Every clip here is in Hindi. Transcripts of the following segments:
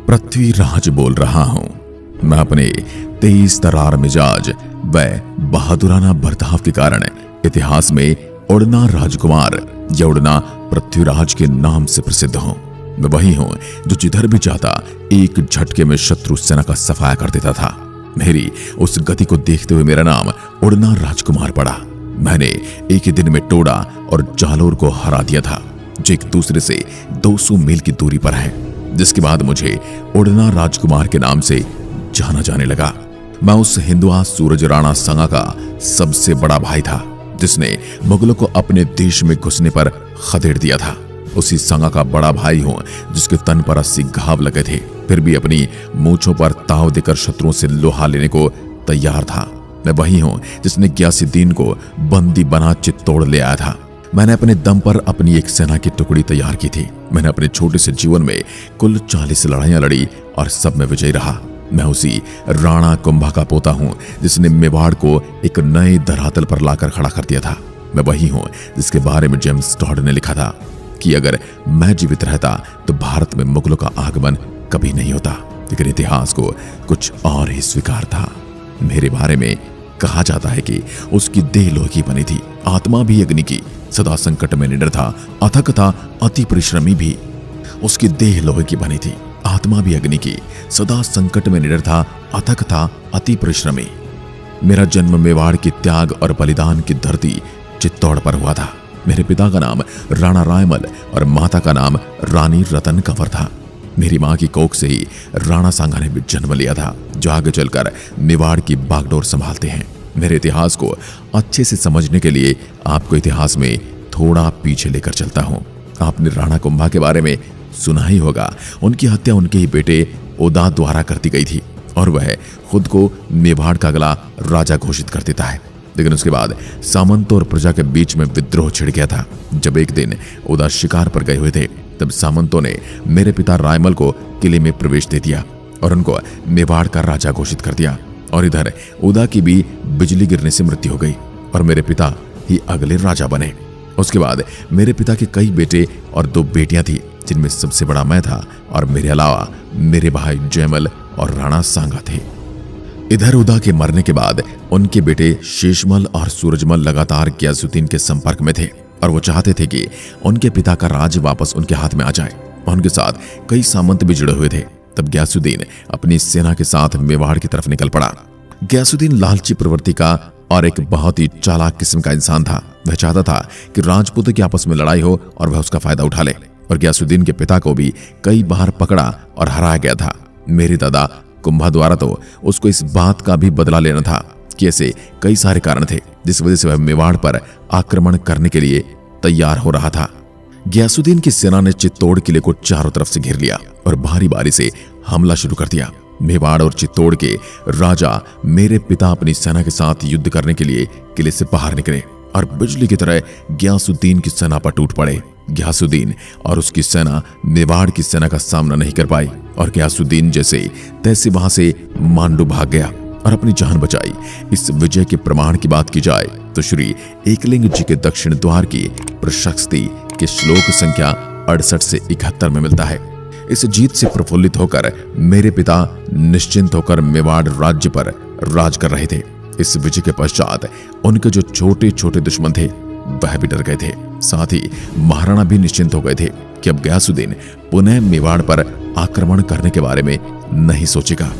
पृथ्वीराज बोल रहा हूं। मैं अपने तेज तरार मिजाज व बहादुराना बर्ताव के कारण इतिहास में उड़ना राजकुमार या उड़ना पृथ्वीराज के नाम से प्रसिद्ध हूं। मैं वही हूं जो जिधर भी जाता एक झटके में शत्रु सेना का सफाया कर देता था। मेरी उस गति को देखते हुए मेरा नाम उड़ना राजकुमार पड़ा। मैंने एक ही दिन में टोडा और जालोर को हरा दिया था, जो एक दूसरे से 200 मील की दूरी पर है, जिसके बाद मुझे उड़ना राजकुमार के नाम से जाना जाने लगा। मैं उस हिंदुआ सूरज राणा संगा का सबसे बड़ा भाई था, जिसने मुगलों को अपने देश में घुसने पर खदेड़ दिया था। उसी संगा का बड़ा भाई हूं जिसके तन पर 80 घाव लगे थे, फिर भी अपनी मूंछों पर ताव देकर शत्रुओं से लोहा लेने को तैयार था। मैं वही हूं जिसने गियासुद्दीन को बंदी बना चित्तौड़ ले आया था। मैंने अपने दम पर अपनी एक सेना की टुकड़ी तैयार की थी। मैंने अपने छोटे से जीवन में कुल 40 लड़ाइयां लड़ी और सब में विजयी रहा। मैं उसी राणा कुंभा का पोता हूं जिसने मेवाड़ को एक नए धरातल पर लाकर खड़ा कर दिया था। मैं वही हूं जिसके बारे में जेम्स टॉड ने लिखा था कि अगर मैं जीवित रहता तो भारत में मुगलों का आगमन कभी नहीं होता, लेकिन इतिहास को कुछ और ही स्वीकार था। मेरे बारे में कहा जाता है कि उसकी देह लोहे की बनी थी, आत्मा भी अग्नि की, सदा संकट में निडर था, अथक था, अति परिश्रमी भी। उसकी देह लोहे की बनी थी, आत्मा भी अग्नि की, सदा संकट में निडर था, अथक था, अति परिश्रमी। मेरा जन्म मेवाड़ की त्याग और बलिदान की धरती चित्तौड़ पर हुआ था। मेरे पिता का नाम राणा रायमल और माता का नाम रानी रतन कंवर था। मेरी मां की कोख से ही राणा सांगा ने भी जन्म लिया था, जो आगे चलकर मेवाड़ की बागडोर संभालते हैं। मेरे इतिहास को अच्छे से समझने के लिए आपको इतिहास में थोड़ा पीछे लेकर चलता हूं। आपने राणा कुंभा के बारे में सुना ही होगा। उनकी हत्या उनके ही बेटे ओदा द्वारा कर दी गई थी और वह खुद को मेवाड़ का अगला राजा घोषित कर देता है। लेकिन उसके बाद सामंतों और प्रजा के बीच में विद्रोह छिड़ गया था। जब एक दिन ओदा शिकार पर गए हुए थे, तब सामंतों ने मेरे पिता रायमल को किले में प्रवेश दे दिया और उनको मेवाड़ का राजा घोषित कर दिया। और इधर ओदा की भी बिजली गिरने से मृत्यु हो गई और मेरे पिता ही अगले राजा बने। उसके बाद मेरे पिता के कई बेटे और 2 बेटियां थी, जिनमें सबसे बड़ा मैं था और मेरे अलावा मेरे भाई जयमल और राणा सांगा थे। इधर ओदा के मरने के बाद उनके बेटे शेषमल और सूरजमल लगातार गियासुद्दीन के संपर्क में थे और वो चाहते थे कि उनके पिता का राज वापस उनके हाथ में आ जाए। उनके साथ कई सामंत भी जुड़े हुए थे। तब गियासुद्दीन अपनी सेना के साथ मेवाड़ की तरफ निकल पड़ा। गियासुद्दीन लालची प्रवृत्ति का और एक बहुत ही चालाक किस्म का इंसान था। वह चाहता था कि राजपूतों की आपस में लड़ाई हो और वह उसका फायदा उठा ले। और गियासुद्दीन के पिता को भी कई बार पकड़ा और हराया गया था। मेरे दादा कुंभा द्वारा तो उसको इस बात का भी बदला लेना था कि ऐसे कई सारे कारण थे जिस वजह से वह मेवाड़ पर आक्रमण करने के लिए तैयार हो रहा था। गियासुद्दीन की सेना ने चित्तौड़ किले को चारों तरफ से घेर लिया और बारी बारी से हमला शुरू कर दिया। मेवाड़ और चित्तौड़ के राजा मेरे पिता अपनी सेना के साथ युद्ध करने के लिए किले से बाहर निकले और बिजली की तरह गियासुद्दीन की सेना पर टूट पड़े। गियासुद्दीन और उसकी सेना मेवाड़ की सेना का सामना नहीं कर पाई और गियासुद्दीन जैसे तैसे वहां से मांडू भाग गया और अपनी जान बचाई। इस विजय के प्रमाण की बात की जाए तो श्री एकलिंग जी के दक्षिण द्वार की प्रशस्ति के श्लोक संख्या 68 से 71 में मिलता है। इस जीत से प्रफुल्लित होकर मेरे पिता निश्चिंत होकर मेवाड़ राज्य पर राज कर रहे थे। इस विजय के पश्चात उनके जो छोटे छोटे दुश्मन थे वह भी डर गए थे। साथ ही महाराणा भी निश्चिंत हो गए थे कि अब गियासुद्दीन पुनः मेवाड़ पर आक्रमण करने के बारे में नहीं सोचेगा।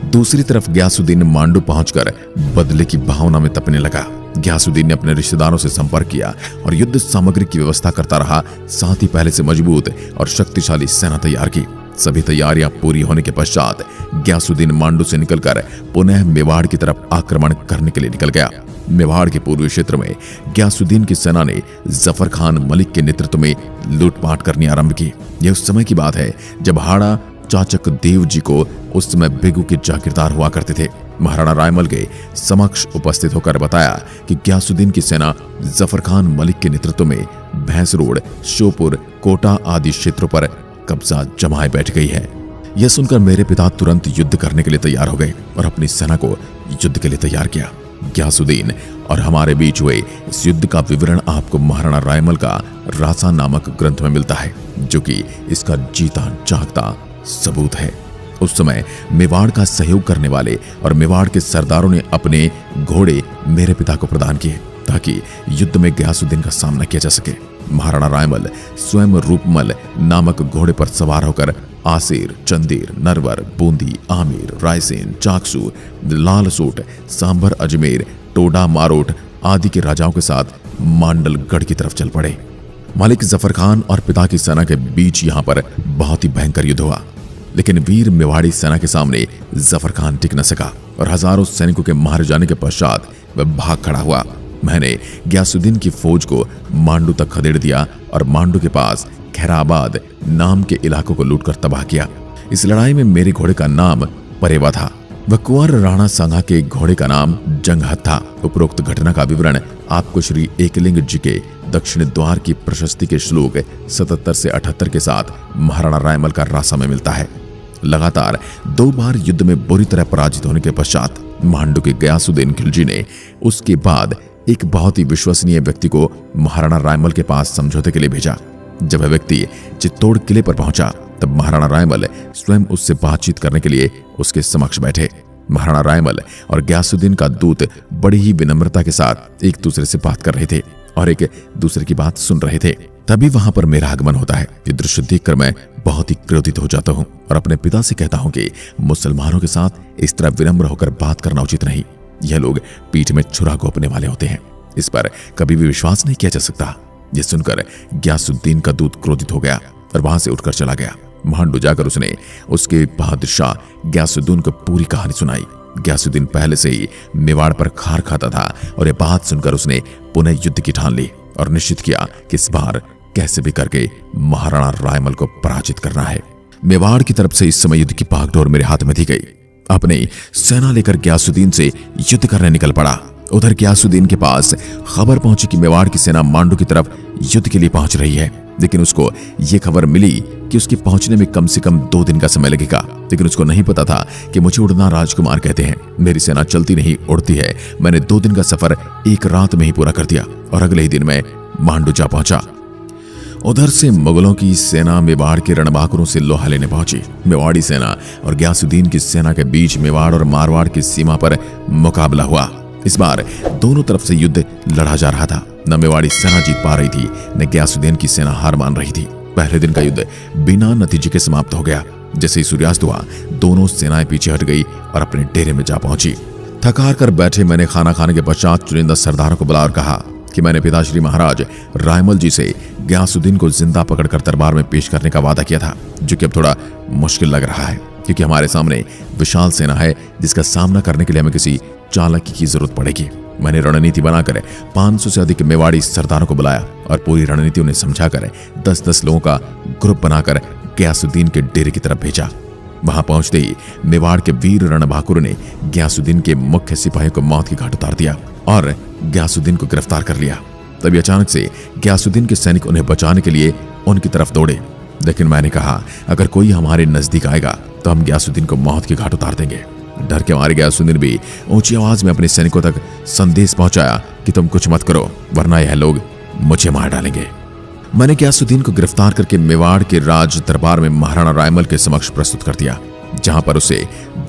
दूसरी तरफ गियासुद्दीन मांडू पहुंचकर बदले की भावना में तपने लगा। गियासुद्दीन ने अपने रिश्तेदारों से संपर्क किया और युद्ध सामग्री की व्यवस्था करता रहा। साथ ही पहले से मजबूत और शक्तिशाली सेना तैयार की। सभी तैयारियां पूरी होने के पश्चात गियासुद्दीन मांडू से निकलकर पुनः मेवाड़ की तरफ आक्रमण करने के लिए निकल गया। मेवाड़ के पूर्वी क्षेत्र में गियासुद्दीन की सेना ने जफर खान मलिक के नेतृत्व में लूटपाट करनी आरंभ की। यह उस समय की बात है जब हाड़ा चाचक देव जी को उस समय बेगू के जागीरदार हुआ करते थे। महाराणा रायमल के समक्ष उपस्थित होकर बताया कि गियासुद्दीन की सेना जफर खान मलिक के नेतृत्व में भैंस रोड, श्योपुर, कोटा आदि क्षेत्रों पर कब्जा जमाए बैठ गई है। यह सुनकर मेरे पिता तुरंत युद्ध करने के लिए तैयार हो गए और अपनी सेना को युद्ध के लिए तैयार किया। गियासुद्दीन और हमारे बीच हुए इस युद्ध का विवरण आपको महाराणा रायमल का रासा नामक ग्रंथ में मिलता है, जो कि इसका जीता जागता सबूत है। उस समय मेवाड़ का सहयोग करने वाले और मेवाड़ के सरदारों ने अपने घोड़े मेरे पिता को प्रदान किए ताकि युद्ध में गयासुद्दीन का सामना किया जा सके। महाराणा रायमल स्वयं रूपमल नामक घोड़े पर सवार होकर आसिर, चंदेर, नरवर, बूंदी, आमिर, रायसेन, चाकसू, लालसोट, सांभर, अजमेर, टोडा, मारोट आदि के राजाओं के साथ मांडलगढ़ की तरफ चल पड़े। मलिक जफर खान और पिता की सेना के बीच यहां पर बहुत ही भयंकर युद्ध हुआ, लेकिन वीर मेवाड़ी सेना के सामने जफर खान टिक न सका और हजारों सैनिकों के मारे जाने के पश्चात वह भाग खड़ा हुआ। मैंने गयासुद्दीन की फौज को मांडू तक खदेड़ दिया और मांडू के पास खैराबाद नाम के इलाकों को लूटकर तबाह किया। इस लड़ाई में मेरे घोड़े का नाम परेवा था, वह कुंवर राणा सांगा के घोड़े का नाम जंगहत था। उपरोक्त घटना का विवरण आपको श्री एकलिंग जी के दक्षिण द्वार की प्रशस्ति के श्लोक 77 से 78 के साथ महाराणा रायमल का रासा में मिलता है। लगातार 2 बार युद्ध में बुरी तरह पराजित होने के पश्चात मांडू के गयासुद्दीन खिलजी ने उसके बाद एक बहुत ही विश्वसनीय व्यक्ति को महाराणा रायमल के पास समझौते के लिए भेजा। जब वह व्यक्ति चित्तौड़ किले पर पहुंचा तब महाराणा रायमल स्वयं उससे बातचीत करने के लिए उसके समक्ष बैठे। महाराणा रायमल और गयासुद्दीन का दूत बड़ी ही विनम्रता के साथ एक दूसरे से बात कर रहे थे और एक दूसरे की बात सुन रहे थे। तभी वहां पर मेरा आगमन होता है। ये दृश्य देखकर मैं बहुत ही क्रोधित हो जाता हूं और अपने पिता से कहता हूं कि मुसलमानों के साथ इस तरह विनम्र होकर बात करना उचित नहीं। यह लोग पीठ में छुरा घोंपने वाले होते हैं, इस पर कभी भी विश्वास नहीं किया जा सकता। यह सुनकर गयासुद्दीन का दूत क्रोधित हो गया और वहां से उठकर चला गया। मांडू जाकर उसने उसके बहादुर शाह गयासुद्दीन को पूरी कहानी सुनाई। गयासुद्दीन पहले से ही मेवाड़ पर खार खाता था और यह बात सुनकर उसने पुनः युद्ध की ठान ली और निश्चित किया कि इस बार कैसे भी करके महाराणा रायमल को पराजित करना है। मेवाड़ की तरफ से इस समय युद्ध की भागदौड़ मेरे हाथ में दी गई। अपनी सेना लेकर गयासुद्दीन से युद्ध करने निकल पड़ा। उधर गयासुद्दीन के पास खबर पहुंची कि मेवाड़ की सेना मांडू की तरफ युद्ध के लिए पहुंच रही है, लेकिन उसको यह खबर मिली कि उसके पहुंचने में कम से कम 2 दिन का समय लगेगा। लेकिन उसको नहीं पता था कि मुझे उड़ना राजकुमार कहते हैं। मेरी सेना चलती नहीं उड़ती है। मैंने 2 दिन का सफर एक रात में ही पूरा कर दिया और अगले ही दिन मैं मांडू जा पहुंचा। उधर से मुगलों की सेना मेवाड़ के रणबांकुरों से लोहा लेने पहुंची। मेवाड़ी सेना और गयासुद्दीन की सेना के बीच मेवाड़ और मारवाड़ की सीमा पर मुकाबला हुआ। इस बार दोनों तरफ से युद्ध लड़ा जा रहा था। न मेवाड़ी सेना जीत पा रही थी, न गयासुद्दीन की सेना हार मान रही थी। पहले दिन का युद्ध बिना नतीजे के समाप्त हो गया। जैसे ही सूर्यास्त हुआ, दोनों सेनाएं पीछे हट गई और अपने डेरे में जा पहुंची। थकार कर बैठे मैंने खाना खाने के पश्चात चुनिंदा सरदारों को बुला और कहा कि मैंने पिताश्री महाराज रायमल जी से गयासुद्दीन को जिंदा पकड़कर दरबार में पेश करने का वादा किया था, जो कि अब थोड़ा मुश्किल लग रहा है क्योंकि हमारे सामने विशाल सेना है जिसका सामना करने के लिए हमें किसी चालाकी की जरूरत पड़ेगी। मैंने रणनीति बनाकर 500 से अधिक मेवाड़ी सरदारों को बुलाया और पूरी रणनीति उन्हें समझाकर 10-10 लोगों का ग्रुप बनाकर गयासुद्दीन के डेरे की तरफ भेजा। वहां पहुंचते ही मेवाड़ के वीर रणबांकुर ने गयासुद्दीन के मुख्य सिपाहियों को मौत की घाट उतार दिया और गयासुद्दीन को गिरफ्तार कर लिया। तभी अचानक से गयासुद्दीन के सैनिक उन्हें बचाने के लिए उनकी तरफ दौड़े, लेकिन मैंने कहा अगर कोई हमारे नजदीक आएगा तो हम गयासुद्दीन को मौत की घाट उतार देंगे। डर के मारे गयासुद्दीन भी ऊंची आवाज में अपने सैनिकों तक संदेश पहुंचाया कि तुम कुछ मत करो वरना यह लोग मुझे मार डालेंगे। मैंने गयासुद्दीन को गिरफ्तार करके मेवाड़ के राज दरबार में महाराणा रायमल के समक्ष प्रस्तुत कर दिया, जहां पर उसे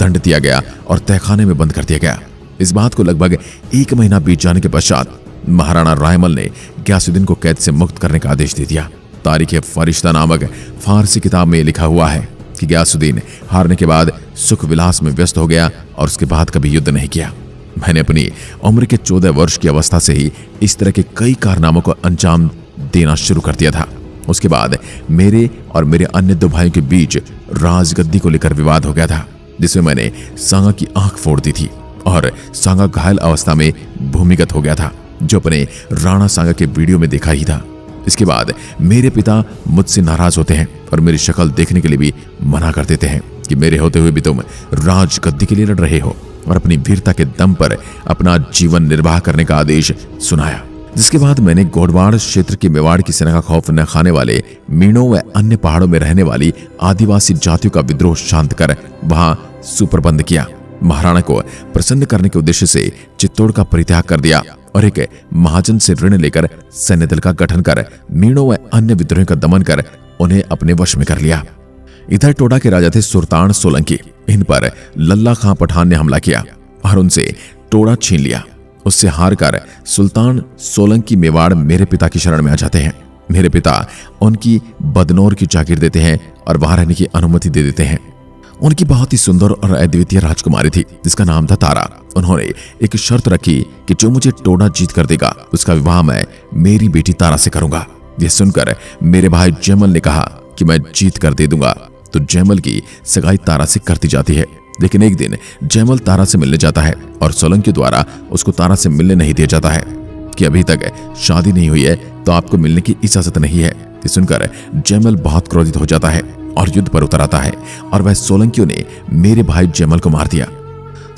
दंड दिया गया और तहखाने में बंद कर दिया गया। इस बात को लगभग 1 महीना बीत जाने के पश्चात महाराणा रायमल ने गयासुद्दीन को कैद से मुक्त करने का आदेश दे दिया। तारीख फरिश्ता नामक फारसी किताब में लिखा हुआ है कि गयासुद्दीन हारने के बाद सुख विलास में व्यस्त हो गया और उसके बाद कभी युद्ध नहीं किया। मैंने अपनी उम्र के 14 वर्ष की अवस्था से ही इस तरह के कई कारनामों को अंजाम देना शुरू कर दिया था। उसके बाद मेरे और मेरे अन्य 2 भाइयों के बीच राजगद्दी को लेकर विवाद हो गया था, जिसमें मैंने सांगा की आंख फोड़ दी थी और सांगा घायल अवस्था में भूमिगत हो गया था, जो अपने राणा सांगा के वीडियो में देखा ही था। इसके बाद मेरे पिता मुझसे नाराज होते हैं और मेरी शक्ल देखने के लिए भी मना कर देते हैं कि मेरे होते हुए भी तुम राजगद्दी के लिए लड़ रहे हो, और अपनी वीरता के दम पर अपना जीवन निर्वाह करने का आदेश सुनाया। जिसके बाद मैंने गोडवाड़ क्षेत्र की मेवाड़ की सेना का खौफ न खाने वाले मीणों व अन्य पहाड़ों में रहने वाली आदिवासी जातियों का विद्रोह शांत कर वहां सुप्रबंध किया। महाराणा को प्रसन्न करने के उद्देश्य से चित्तौड़ का परित्याग कर दिया और एक महाजन से ऋण लेकर सैन्य दल का गठन कर मीणों व अन्य विद्रोहियों का दमन कर उन्हें अपने वश में कर लिया। इधर टोडा के राजा थे सुल्तान सोलंकी। इन पर लल्ला खां पठान ने हमला किया और उनसे टोडा छीन लिया। उससे हार कर सुल्तान सोलंकी मेवाड़ मेरे पिता की शरण में आ जाते हैं। मेरे पिता उनकी बदनौर की जागीर देते हैं और वहां रहने की अनुमति दे देते हैं। उनकी बहुत ही सुंदर और अद्वितीय राजकुमारी थी जिसका नाम था तारा। उन्होंने एक शर्त रखी कि जो मुझे टोडा जीत कर देगा उसका विवाह मैं मेरी बेटी तारा से करूंगा। यह सुनकर मेरे भाई जैमल ने कहा कि मैं जीत कर दे दूंगा। तो जैमल की सगाई तारा से करती जाती है। लेकिन एक दिन जैमल तारा से मिलने जाता है और सोलंकी द्वारा उसको तारा से मिलने नहीं दिया जाता है कि अभी तक शादी नहीं हुई है तो आपको मिलने की इजाजत नहीं है। ये सुनकर जैमल बहुत क्रोधित हो जाता है और युद्ध पर उतर आता है और वह सोलंकियों ने मेरे भाई जैमल को मार दिया।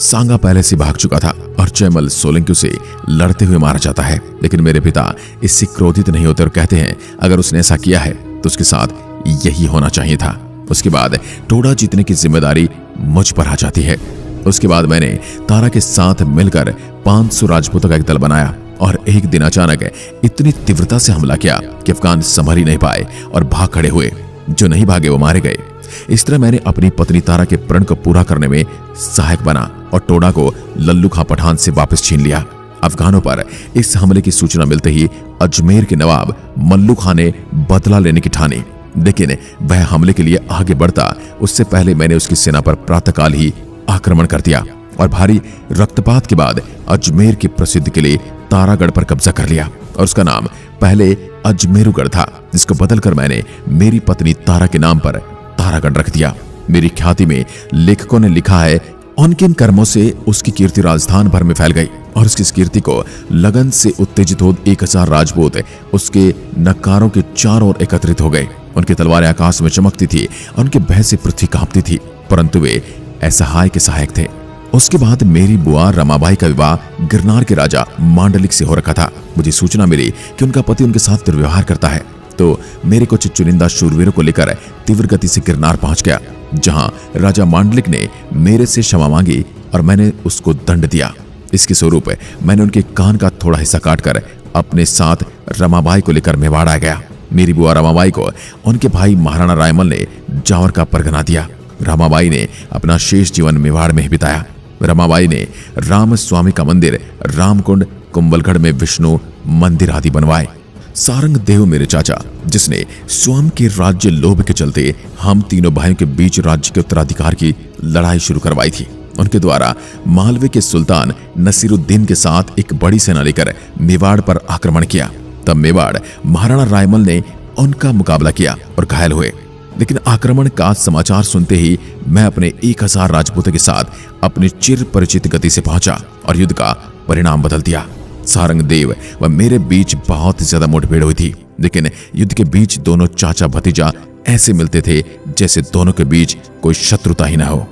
सांगा पहले से भाग चुका था और जैमल सोलंकियों से लड़ते हुए मारा जाता है। लेकिन मेरे पिता इससे क्रोधित नहीं होते और कहते हैं अगर उसने ऐसा किया है तो उसके साथ यही होना चाहिए था। उसके बाद टोडा जीतने की जिम्मेदारी मुझ पर आ जाती है। उसके बाद मैंने तारा के साथ मिलकर 500 राजपूतों का एक दल बनाया और एक दिन अचानक इतनी तीव्रता से हमला किया कि अफगान संभल ही नहीं पाए और भाग खड़े हुए। जो नहीं भागे वो मारे गए। इस तरह मैंने अपनी पत्नी तारा के प्रण को पूरा करने में सहायक बना और टोडा को लल्लू खां पठान से वापस छीन लिया। अफगानों पर इस हमले की सूचना मिलते ही अजमेर के नवाब मल्लू खां ने बदला लेने की ठानी। लेकिन वह हमले के लिए आगे बढ़ता उससे पहले मैंने उसकी सेना पर प्रातःकाल ही आक्रमण कर दिया और भारी रक्तपात के बाद अजमेर के प्रसिद्ध किले तारागढ़ पर कब्जा कर लिया। और उसका नाम पहले अजमेरुगढ़ था जिसको बदलकर मैंने मेरी पत्नी तारा के नाम पर तारागढ़ रख दिया। मेरी ख्याति में लेखकों ने लिखा है उनके इन कर्मों से उसकी कीर्ति राजस्थान भर में फैल गई और उसकी कीर्ति को लगन से उत्तेजित हो 1000 राजपूत उसके नक्कारों के चारों ओर एकत्रित हो गए। उनकी तलवारें आकाश में चमकती थी और उनके भय से पृथ्वी कांपती थी, परंतु वे असहाय के सहायक थे। उसके बाद मेरी बुआ रमाबाई का विवाह गिरनार के राजा मांडलिक से हो रखा था। मुझे सूचना मिली कि उनका पति उनके साथ दुर्व्यवहार करता है तो मेरे कुछ चुनिंदा शूरवीरों को लेकर तीव्र गति से गिरनार पहुंच गया, जहां राजा मांडलिक ने मेरे से क्षमा मांगी और मैंने उसको दंड दिया। इसके स्वरूप मैंने उनके कान का थोड़ा हिस्सा काटकर अपने साथ रमाबाई को लेकर मेवाड़ आ गया। मेरी बुआ रमाबाई को उनके भाई महाराणा रायमल ने जावर का परगना दिया। रमाबाई ने अपना शेष जीवन मेवाड़ में ही बिताया। रमाबाई ने राम स्वामी का मंदिर, रामकुंड, कुंभलगढ़ में विष्णु मंदिर आदि बनवाए। सारंग देव मेरे चाचा, जिसने स्वयं के राज्य लोभ के चलते हम तीनों भाइयों के बीच राज्य के उत्तराधिकार की लड़ाई शुरू करवाई थी, उनके द्वारा मालवे के सुल्तान नसीरुद्दीन के साथ एक बड़ी सेना लेकर मेवाड़ पर आक्रमण किया। तब मेवाड़ महाराणा रायमल ने उनका मुकाबला किया और घायल हुए। लेकिन आक्रमण का समाचार सुनते ही मैं अपने 1000 राजपूतों के साथ अपनी चिर परिचित गति से पहुंचा और युद्ध का परिणाम बदल दिया। सारंग देव व मेरे बीच बहुत ज्यादा मुठभेड़ हुई थी, लेकिन युद्ध के बीच दोनों चाचा भतीजा ऐसे मिलते थे जैसे दोनों के बीच कोई शत्रुता ही न हो।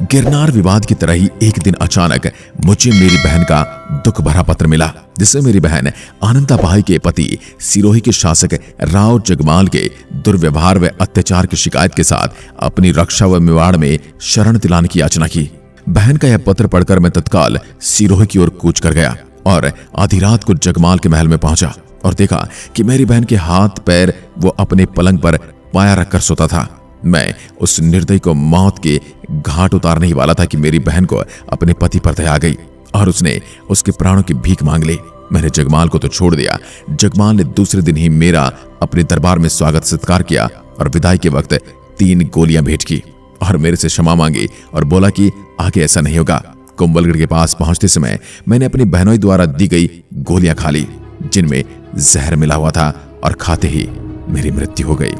गिरनार विवाद की तरह ही एक दिन अचानक मुझे मेरी बहन का दुख भरा पत्र मिला, जिसमें मेरी बहन आनंदाबाई के पति सिरोही के शासक राव जगमाल के दुर्व्यवहार व अत्याचार की शिकायत के साथ अपनी रक्षा व मेवाड़ में शरण दिलाने की याचना की। बहन का यह पत्र पढ़कर मैं तत्काल सिरोही की ओर कूच कर गया और आधी रात को जगमाल के महल में पहुंचा और देखा कि मेरी बहन के हाथ पैर वो अपने पलंग पर पाया रखकर सोता था। मैं उस निर्दयी को मौत के घाट उतारने ही वाला था कि मेरी बहन को अपने पति पर दया आ गई और उसने उसके प्राणों की भीख मांग ली। मैंने जगमाल को तो छोड़ दिया, जगमाल ने दूसरे दिन ही मेरा अपने दरबार में स्वागत सत्कार किया और विदाई के वक्त 3 गोलियां भेंट की और मेरे से क्षमा मांगी और बोला कि आगे ऐसा नहीं होगा। कुंभलगढ़ के पास पहुंचते समय मैंने अपनी बहनों द्वारा दी गई गोलियां खा ली, जिनमें जहर मिला हुआ था और खाते ही मेरी मृत्यु हो गई।